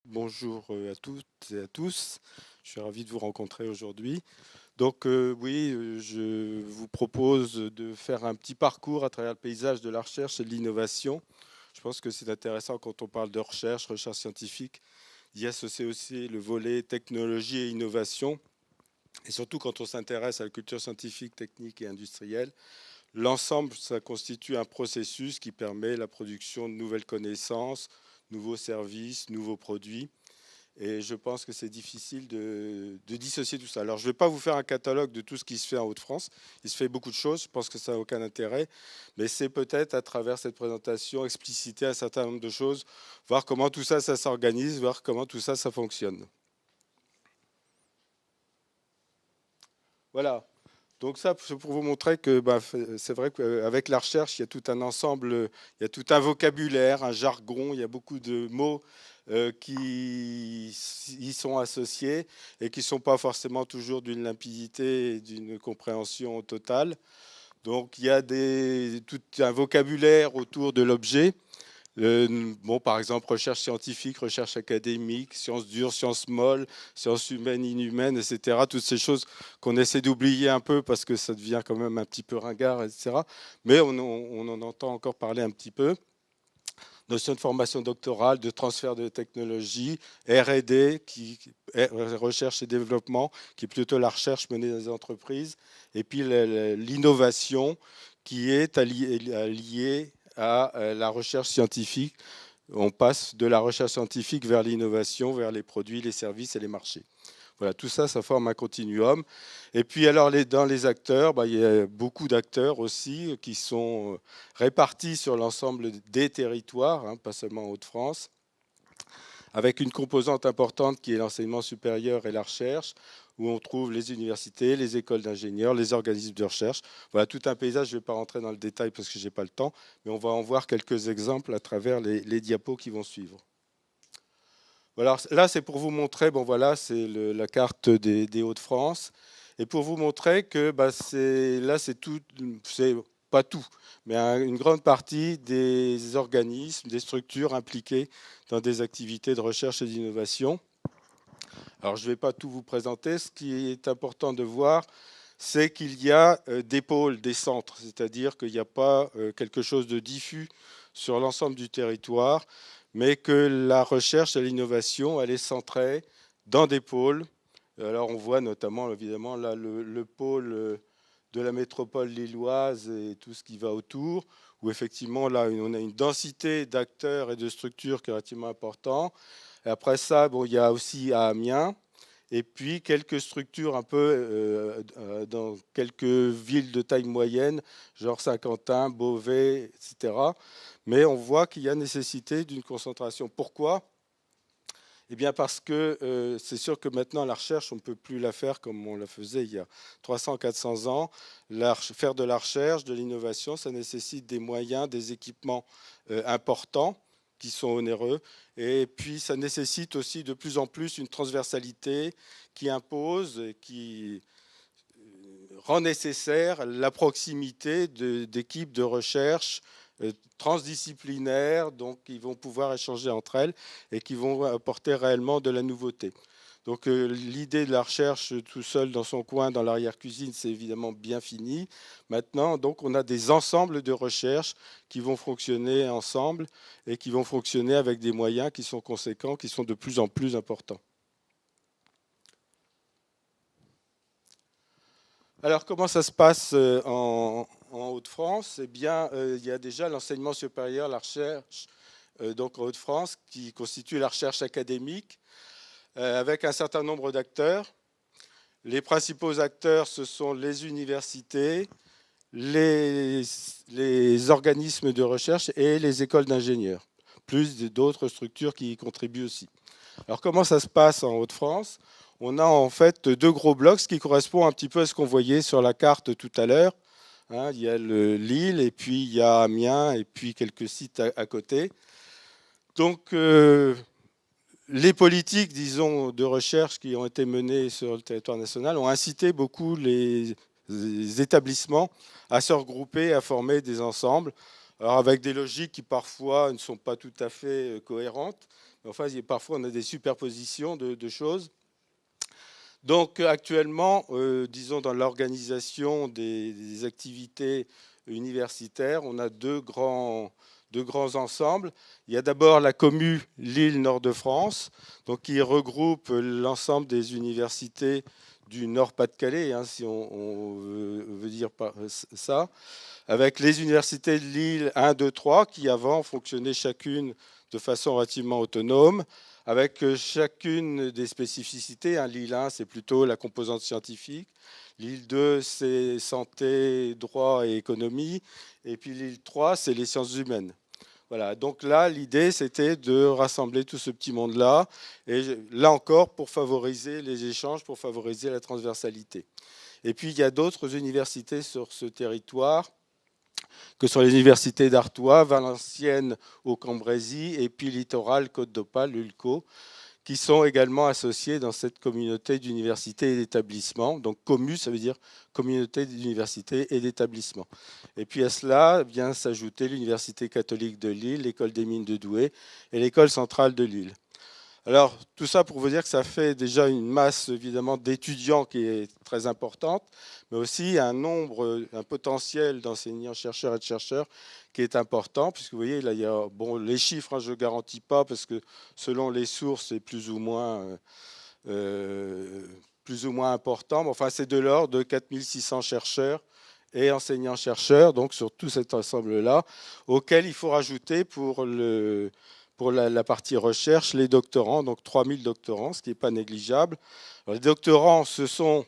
Bonjour à toutes et à tous. Je suis ravi de vous rencontrer aujourd'hui. Oui, je vous propose de faire un petit parcours à travers le paysage de la recherche et de l'innovation. Je pense que c'est intéressant quand on parle de recherche, recherche scientifique, d'y associer aussi le volet technologie et innovation. Et surtout quand on s'intéresse à la culture scientifique, technique et industrielle, l'ensemble, ça constitue un processus qui permet la production de nouvelles connaissances, nouveaux services, nouveaux produits. Et je pense que c'est difficile de dissocier tout ça. Alors, je ne vais pas vous faire un catalogue de tout ce qui se fait en Hauts-de-France. Il se fait beaucoup de choses. Je pense que ça n'a aucun intérêt. Mais c'est peut-être à travers cette présentation expliciter un certain nombre de choses, voir comment tout ça, ça s'organise, voir comment tout ça, ça fonctionne. Voilà. Donc ça, c'est pour vous montrer que c'est vrai qu'avec la recherche, il y a tout un ensemble, il y a tout un vocabulaire, un jargon, il y a beaucoup de mots qui y sont associés et qui ne sont pas forcément toujours d'une limpidité et d'une compréhension totale. Donc il y a tout un vocabulaire autour de l'objet. Bon, par exemple, recherche scientifique, recherche académique, sciences dures, sciences molles, sciences humaines, inhumaines, etc. Toutes ces choses qu'on essaie d'oublier un peu parce que ça devient quand même un petit peu ringard, etc. Mais on en entend encore parler un petit peu. Notion de formation doctorale, de transfert de technologie, R&D, recherche et développement, qui est plutôt la recherche menée dans les entreprises, et puis l'innovation, qui est liée à la recherche scientifique. On passe de la recherche scientifique vers l'innovation, vers les produits, les services et les marchés. Voilà, tout ça, ça forme un continuum. Et puis alors, dans les acteurs, il y a beaucoup d'acteurs aussi qui sont répartis sur l'ensemble des territoires, hein, pas seulement en Hauts-de-France, avec une composante importante qui est l'enseignement supérieur et la recherche, où on trouve les universités, les écoles d'ingénieurs, les organismes de recherche. Voilà, tout un paysage, je ne vais pas rentrer dans le détail parce que je n'ai pas le temps, mais on va en voir quelques exemples à travers les diapos qui vont suivre. Voilà, là, c'est pour vous montrer, bon voilà, c'est la carte des Hauts-de-France. Et pour vous montrer que là, c'est tout, c'est pas tout, mais une grande partie des organismes, des structures impliquées dans des activités de recherche et d'innovation. Alors, je ne vais pas tout vous présenter. Ce qui est important de voir, c'est qu'il y a des pôles, des centres, c'est-à-dire qu'il n'y a pas quelque chose de diffus sur l'ensemble du territoire, mais que la recherche et l'innovation, elle est centrée dans des pôles. Alors on voit notamment évidemment là le pôle de la métropole lilloise et tout ce qui va autour, où effectivement là on a une densité d'acteurs et de structures qui est relativement importante. Et après ça, bon, il y a aussi à Amiens, et puis quelques structures un peu dans quelques villes de taille moyenne, genre Saint-Quentin, Beauvais, etc. Mais on voit qu'il y a nécessité d'une concentration. Pourquoi? Eh bien parce que c'est sûr que maintenant la recherche, on ne peut plus la faire comme on la faisait il y a 300-400 ans. Faire de la recherche, de l'innovation, ça nécessite des moyens, des équipements importants qui sont onéreux. Et puis ça nécessite aussi de plus en plus une transversalité qui impose, qui rend nécessaire la proximité d'équipes de recherche transdisciplinaires, donc qui vont pouvoir échanger entre elles et qui vont apporter réellement de la nouveauté. Donc l'idée de la recherche tout seul dans son coin, dans l'arrière-cuisine, c'est évidemment bien fini. Maintenant, donc, on a des ensembles de recherche qui vont fonctionner ensemble et qui vont fonctionner avec des moyens qui sont conséquents, qui sont de plus en plus importants. Alors, comment ça se passe en Hauts-de-France? Eh bien, il y a déjà l'enseignement supérieur, la recherche, donc en Hauts-de-France, qui constitue la recherche académique, avec un certain nombre d'acteurs. Les principaux acteurs, ce sont les universités, les, les organismes de recherche et les écoles d'ingénieurs, plus d'autres structures qui y contribuent aussi. Alors comment ça se passe en Hauts-de-France? On a en fait deux gros blocs, ce qui correspond un petit peu à ce qu'on voyait sur la carte tout à l'heure. Hein, il y a Lille, et puis il y a Amiens, et puis quelques sites à côté. Donc les politiques, disons, de recherche qui ont été menées sur le territoire national ont incité beaucoup les établissements à se regrouper, à former des ensembles. Alors avec des logiques qui parfois ne sont pas tout à fait cohérentes. Mais enfin, parfois on a des superpositions de choses. Donc actuellement, disons dans l'organisation des activités universitaires, on a deux grands ensembles. Il y a d'abord la commu Lille Nord-de-France, donc qui regroupe l'ensemble des universités du Nord-Pas-de-Calais, hein, si on veut dire ça, avec les universités de Lille 1, 2, 3, qui avant fonctionnaient chacune de façon relativement autonome, avec chacune des spécificités. Hein. Lille 1, c'est plutôt la composante scientifique. Lille 2, c'est santé, droit et économie. Et puis Lille 3, c'est les sciences humaines. Voilà, donc là, l'idée, c'était de rassembler tout ce petit monde-là, et là encore, pour favoriser les échanges, pour favoriser la transversalité. Et puis, il y a d'autres universités sur ce territoire, que sont les universités d'Artois, Valenciennes au Cambrésis, et puis Littoral, Côte d'Opale, l'ULCO, qui sont également associés dans cette communauté d'universités et d'établissements. Donc commu, ça veut dire communauté d'universités et d'établissements. Et puis à cela vient s'ajouter l'Université catholique de Lille, l'École des mines de Douai et l'École centrale de Lille. Alors, tout ça pour vous dire que ça fait déjà une masse, évidemment, d'étudiants qui est très importante, mais aussi un potentiel d'enseignants-chercheurs et de chercheurs qui est important, puisque vous voyez, là, il y a, bon, les chiffres, hein, je ne garantis pas, parce que selon les sources, c'est plus ou moins important, mais enfin, c'est de l'ordre de 4600 chercheurs et enseignants-chercheurs, donc sur tout cet ensemble-là, auquel il faut rajouter pour la partie recherche, les doctorants, donc 3000 doctorants, ce qui n'est pas négligeable. Alors, les doctorants, ce sont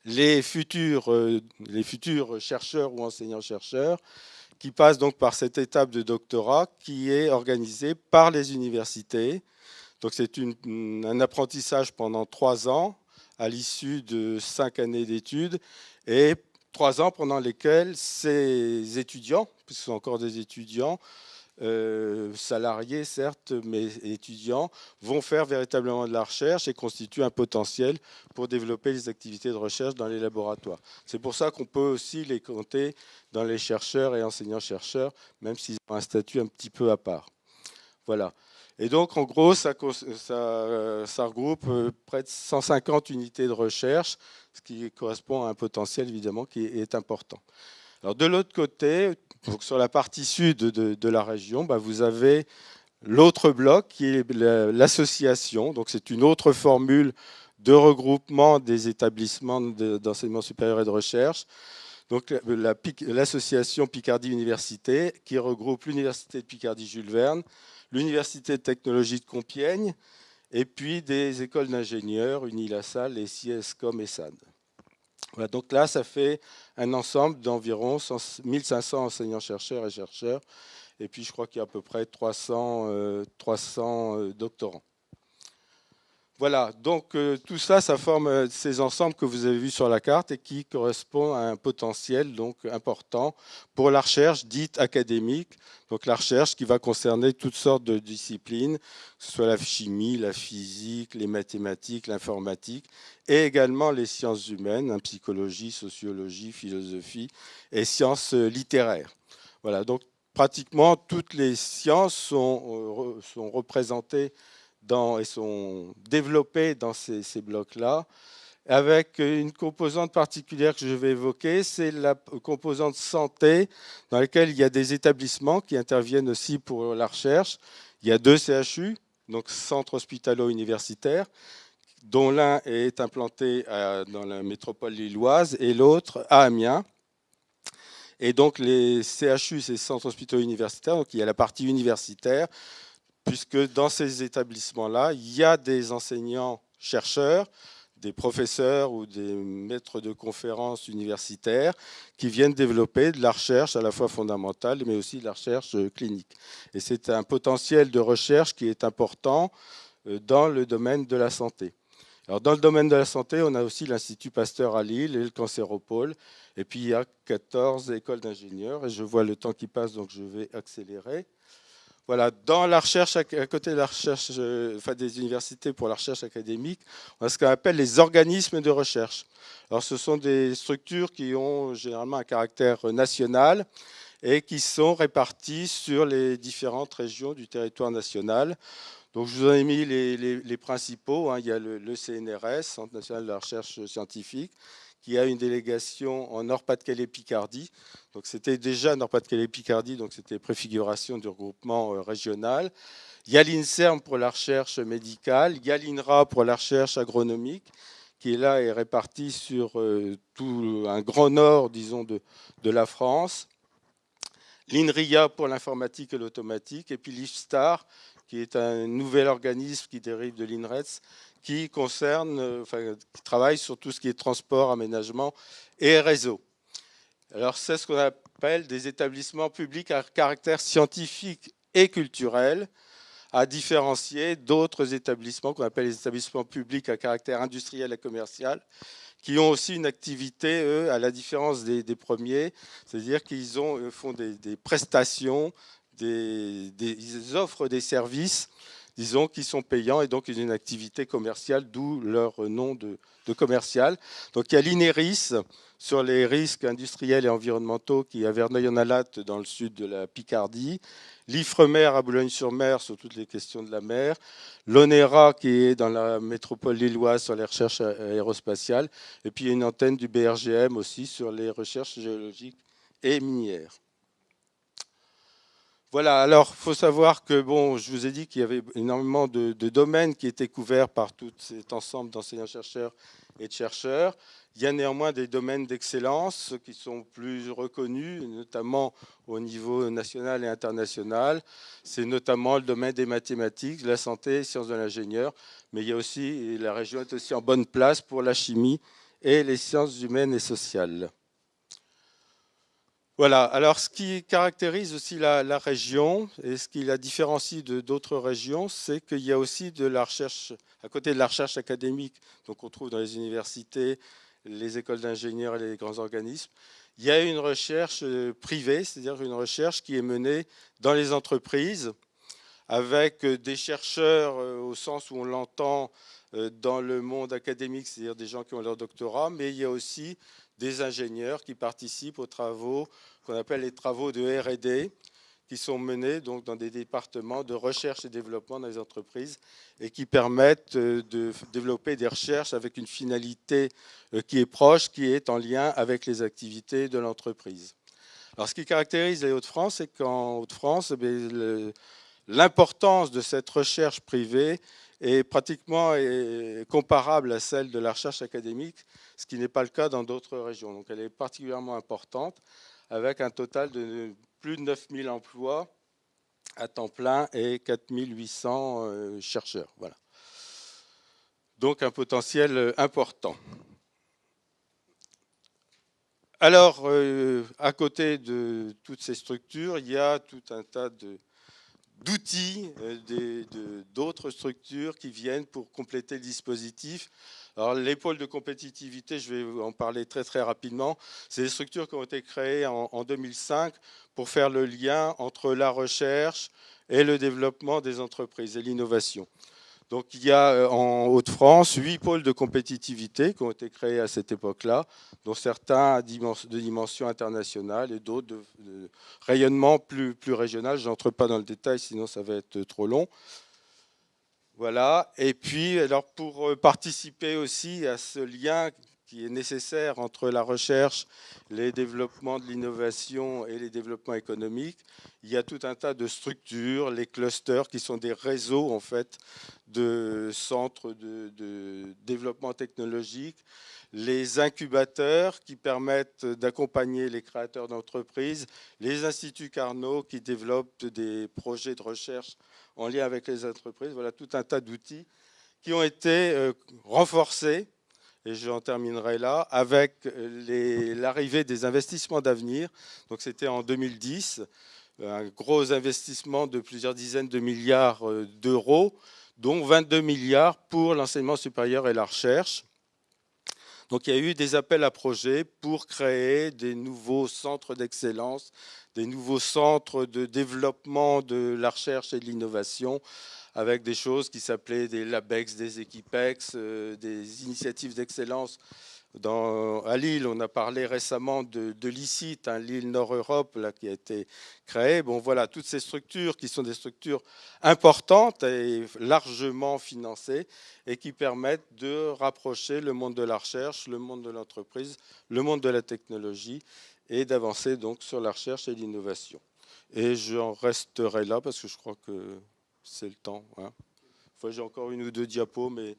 les futurs chercheurs ou enseignants-chercheurs qui passent donc par cette étape de doctorat qui est organisée par les universités. Donc c'est un apprentissage pendant 3 ans à l'issue de 5 années d'études et 3 ans pendant lesquels ces étudiants, puisque ce sont encore des étudiants, salariés certes, mais étudiants, vont faire véritablement de la recherche et constituent un potentiel pour développer les activités de recherche dans les laboratoires. C'est pour ça qu'on peut aussi les compter dans les chercheurs et enseignants-chercheurs, même s'ils ont un statut un petit peu à part. Voilà. Et donc, en gros, ça regroupe près de 150 unités de recherche, ce qui correspond à un potentiel, évidemment, qui est important. Alors, de l'autre côté, donc sur la partie sud de la région, vous avez l'autre bloc qui est l'association. Donc, c'est une autre formule de regroupement des établissements d'enseignement supérieur et de recherche. Donc, l'association Picardie Université, qui regroupe l'Université de Picardie Jules Verne, l'Université de technologie de Compiègne, et puis des écoles d'ingénieurs, Unilassal, les SIESCOM et SAD. Voilà, donc là, ça fait un ensemble d'environ 1500 enseignants-chercheurs et chercheurs, et puis je crois qu'il y a à peu près 300 doctorants. Voilà, donc tout ça, ça forme ces ensembles que vous avez vus sur la carte et qui correspondent à un potentiel donc important pour la recherche dite académique. Donc la recherche qui va concerner toutes sortes de disciplines, que ce soit la chimie, la physique, les mathématiques, l'informatique, et également les sciences humaines, psychologie, sociologie, philosophie et sciences littéraires. Voilà, donc pratiquement toutes les sciences sont représentées et sont développés dans ces blocs-là, avec une composante particulière que je vais évoquer, c'est la composante santé, dans laquelle il y a des établissements qui interviennent aussi pour la recherche. Il y a 2 CHU, donc centres hospitalo-universitaires, dont l'un est implanté dans la métropole lilloise et l'autre à Amiens. Et donc les CHU, c'est centres hospitalo-universitaires, donc il y a la partie universitaire, puisque dans ces établissements-là, il y a des enseignants-chercheurs, des professeurs ou des maîtres de conférences universitaires qui viennent développer de la recherche à la fois fondamentale, mais aussi de la recherche clinique. Et c'est un potentiel de recherche qui est important dans le domaine de la santé. Alors, dans le domaine de la santé, on a aussi l'Institut Pasteur à Lille et le Cancéropole. Et puis, il y a 14 écoles d'ingénieurs. Et je vois le temps qui passe, donc je vais accélérer. Voilà, dans la recherche, à côté de la recherche, des universités pour la recherche académique, on a ce qu'on appelle les organismes de recherche. Alors, ce sont des structures qui ont généralement un caractère national et qui sont répartis sur les différentes régions du territoire national. Donc, je vous en ai mis les principaux. Il y a le CNRS, Centre national de la recherche scientifique, qui a une délégation en Nord-Pas-de-Calais-Picardie. Donc, c'était déjà Nord-Pas-de-Calais-Picardie, donc c'était préfiguration du regroupement régional. Il y a l'INSERM pour la recherche médicale, il y a l'INRA pour la recherche agronomique, qui est là et répartie sur tout un grand nord, disons, de la France. L'INRIA pour l'informatique et l'automatique, et puis l'IFSTAR, qui est un nouvel organisme qui dérive de l'INRETS, qui qui travaille sur tout ce qui est transport, aménagement et réseau. Alors, c'est ce qu'on appelle des établissements publics à caractère scientifique et culturel, à différencier d'autres établissements qu'on appelle les établissements publics à caractère industriel et commercial, qui ont aussi une activité, eux, à la différence des premiers, c'est-à-dire qu'ils font des prestations, ils offrent des services, disons, qui sont payants et donc ils ont une activité commerciale, d'où leur nom de commercial. Donc il y a l'INERIS sur les risques industriels et environnementaux qui est à Verneuil-en-Alatte dans le sud de la Picardie, l'IFREMER à Boulogne-sur-Mer sur toutes les questions de la mer, l'ONERA qui est dans la métropole lilloise sur les recherches aérospatiales, et puis il y a une antenne du BRGM aussi sur les recherches géologiques et minières. Voilà, alors il faut savoir que, bon, je vous ai dit qu'il y avait énormément de domaines qui étaient couverts par tout cet ensemble d'enseignants-chercheurs et de chercheurs. Il y a néanmoins des domaines d'excellence qui sont plus reconnus, notamment au niveau national et international. C'est notamment le domaine des mathématiques, de la santé, des sciences de l'ingénieur, mais il y a aussi, la région est aussi en bonne place pour la chimie et les sciences humaines et sociales. Voilà, alors ce qui caractérise aussi la région et ce qui la différencie de d'autres régions, c'est qu'il y a aussi de la recherche, à côté de la recherche académique, donc on trouve dans les universités, les écoles d'ingénieurs et les grands organismes, il y a une recherche privée, c'est-à-dire une recherche qui est menée dans les entreprises avec des chercheurs au sens où on l'entend dans le monde académique, c'est-à-dire des gens qui ont leur doctorat, mais il y a aussi des ingénieurs qui participent aux travaux qu'on appelle les travaux de R&D, qui sont menés donc dans des départements de recherche et développement dans les entreprises et qui permettent de développer des recherches avec une finalité qui est proche, qui est en lien avec les activités de l'entreprise. Alors, ce qui caractérise les Hauts-de-France, c'est qu'en Hauts-de-France, l'importance de cette recherche privée est pratiquement comparable à celle de la recherche académique, ce qui n'est pas le cas dans d'autres régions. Donc elle est particulièrement importante, avec un total de plus de 9000 emplois à temps plein et 4800 chercheurs. Voilà. Donc un potentiel important. Alors, à côté de toutes ces structures, il y a tout un tas d'outils, d'autres structures qui viennent pour compléter le dispositif. Alors, les pôles de compétitivité, je vais en parler très très rapidement. C'est des structures qui ont été créées en 2005 pour faire le lien entre la recherche et le développement des entreprises et l'innovation. Donc, il y a en Hauts-de-France 8 pôles de compétitivité qui ont été créés à cette époque-là, dont certains de dimension internationale et d'autres de rayonnement plus régional. Je n'entre pas dans le détail, sinon ça va être trop long. Voilà. Et puis, alors, pour participer aussi à ce lien qui est nécessaire entre la recherche, les développements de l'innovation et les développements économiques, il y a tout un tas de structures, les clusters, qui sont des réseaux en fait de centres de développement technologique, les incubateurs qui permettent d'accompagner les créateurs d'entreprises, les instituts Carnot qui développent des projets de recherche en lien avec les entreprises. Voilà tout un tas d'outils qui ont été renforcés, et j'en terminerai là, avec l'arrivée des investissements d'avenir. Donc c'était en 2010, un gros investissement de plusieurs dizaines de milliards d'euros, dont 22 milliards pour l'enseignement supérieur et la recherche. Donc il y a eu des appels à projets pour créer des nouveaux centres d'excellence, des nouveaux centres de développement de la recherche et de l'innovation, avec des choses qui s'appelaient des LabEx, des Equipex, des initiatives d'excellence À Lille, on a parlé récemment de l'ICIT, hein, Lille Nord-Europe, là, qui a été créée. Bon, voilà, toutes ces structures qui sont des structures importantes et largement financées et qui permettent de rapprocher le monde de la recherche, le monde de l'entreprise, le monde de la technologie et d'avancer donc sur la recherche et l'innovation. Et j'en resterai là parce que je crois que c'est le temps, hein. J'ai encore une ou deux diapos, mais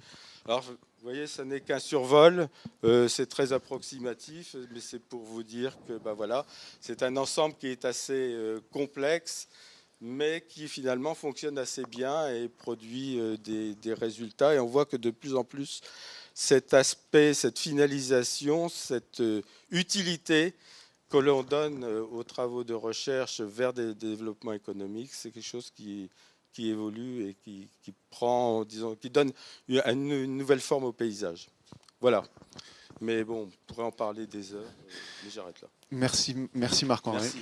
alors, vous voyez, ça n'est qu'un survol, c'est très approximatif, mais c'est pour vous dire que bah, voilà, c'est un ensemble qui est assez complexe, mais qui finalement fonctionne assez bien et produit des résultats. Et on voit que de plus en plus, cet aspect, cette finalisation, cette utilité que l'on donne aux travaux de recherche vers des développements économiques, c'est quelque chose qui évolue et qui prend, disons, qui donne une nouvelle forme au paysage. Voilà. Mais bon, on pourrait en parler des heures, mais j'arrête là. Merci, merci Marc-André. Merci.